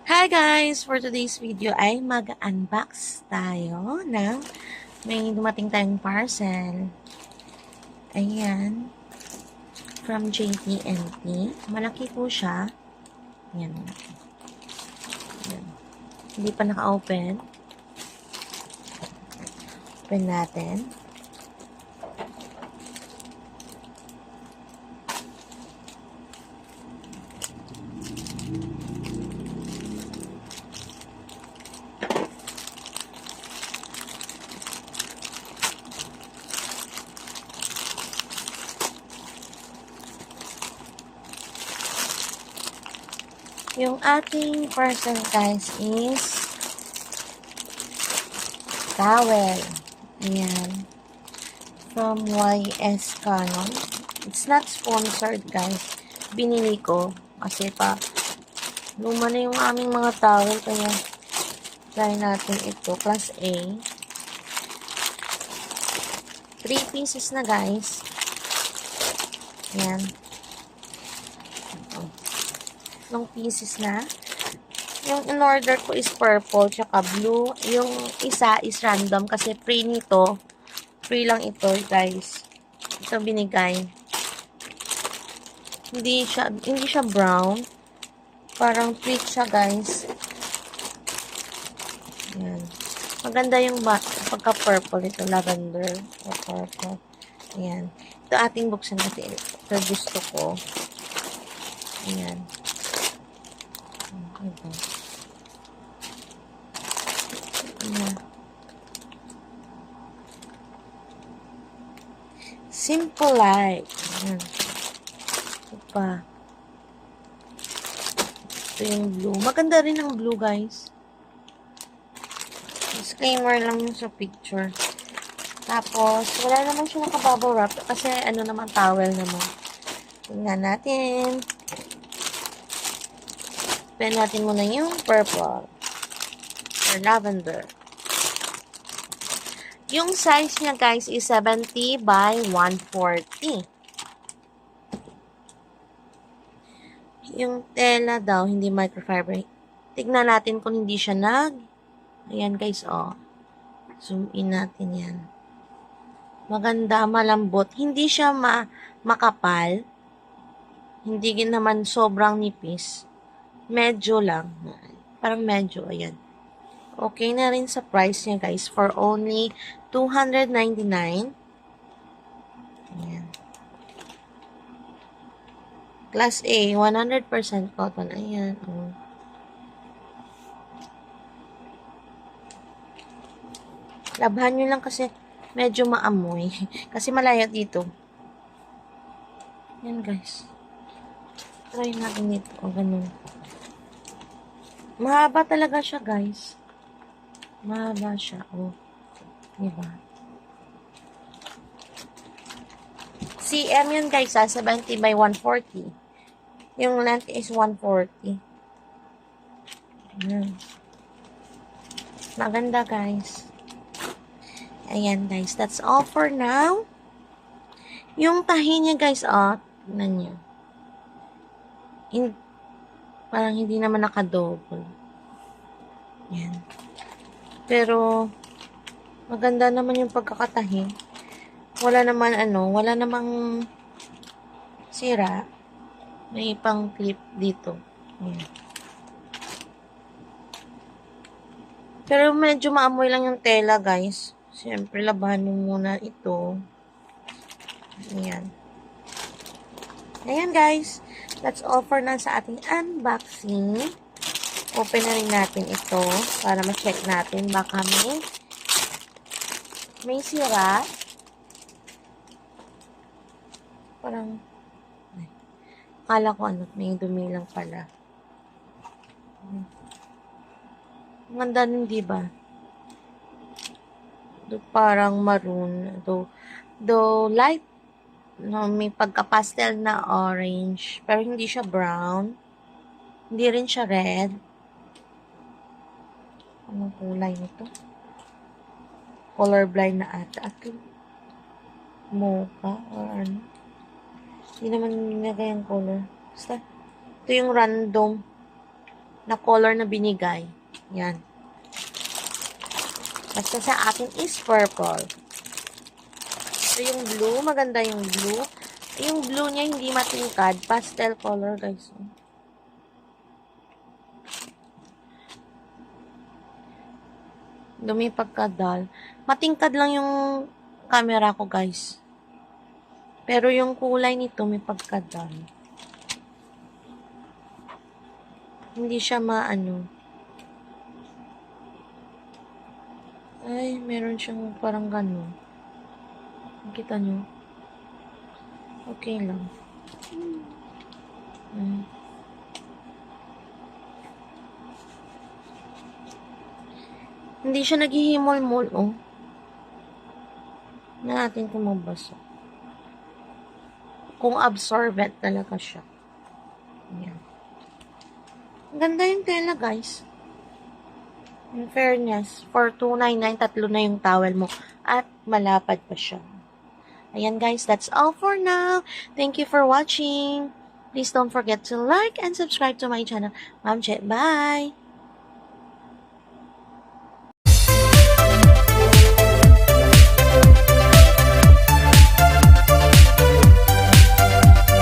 Hi guys! For today's video ay mag-unbox tayo ng may dumating tayong parcel. Ayan. From JT&T. Malaki po siya. Ayan. Ayan. Hindi pa naka-open. Open natin. Yung ating parcel guys is towel. Ayan. From YS Canon. It's not sponsored guys. Binili ko kasi pa luma na yung aming mga towel kaya try natin ito. Class A. 3 pieces na guys. Ayan. Long pieces na. Yung in-order ko is purple tsaka blue. Yung isa is random kasi free nito. Free lang ito guys. Ito binigay. Hindi siya brown. Parang peach siya guys. Ayan. Maganda yung pagka-purple ito. Lavender or purple. Ayan. Ito ating buksan natin. Ito gusto ko. Ayan. Ito. Ayan. Simple life. Ayan. Ito pa. Ito yung blue. Maganda rin ang blue guys. Disclaimer lang yung sa picture. Tapos, wala naman siya nakabubble wrap kasi ano naman, towel naman. Tingnan natin. Open natin muna yung purple. Or lavender. Yung size niya guys is 70 by 140. Yung tela daw, hindi microfiber. Tignan natin kung hindi siya Ayan guys, oh. Zoom in natin yan. Maganda, malambot. Hindi siya makapal. Hindi naman sobrang nipis. Medyo lang. Parang medyo, ayan. Okay na rin sa price niya guys. For only $299. Ayan. Class A, 100% cotton. Ayan, oh. Labhan nyo lang kasi medyo maamoy. Kasi malayo dito. Yan guys. Try natin ito. O, ganun. Mahaba talaga siya guys. Mahaba siya. O. Diba? CM yun guys 70 by 140. Yung length is 140. Ayan. Maganda guys. Ayan guys, that's all for now. Yung tahi niya guys, tignan nyo. Parang hindi naman nakadouble. Ayan. Pero, maganda naman yung pagkakatahi. Wala namang sira. May pang clip dito. Ayan. Pero medyo maamoy lang yung tela guys. Siyempre, labahan mo muna ito. Ayan. Ayan guys. That's all for now sa ating unboxing. Open na rin natin ito para ma-check natin. Baka may sira. Parang akala ko may dumi lang pala. Ang ganda nun, diba? Parang maroon. Though light, no, may pagka-pastel na orange. Pero hindi siya brown. Hindi rin siya red. Anong kulay nito? Colorblind na ata. Mocha or ano. Hindi naman nilagay ang color. Basta, ito yung random. na color na binigay. Yan. Basta sa akin is purple. So, yung blue, maganda yung blue. Yung blue niya hindi matingkad. Pastel color, guys. Dumi pagkadal. Matingkad lang yung camera ko, guys. Pero yung kulay nito may pagkadal. Hindi siya maano. Ay, meron siyang parang gano'n. Kita nyo? Okay lang. Hindi siya naghihimol-mol, oh. Na natin kung mabasa. Kung absorbent talaga siya. Ayan. Ganda yung tela, guys. In fairness, for $299, 3 na yung towel mo. At malapad pa siya. Ayan, guys. That's all for now. Thank you for watching. Please don't forget to like and subscribe to my channel. Ma'am Che, bye!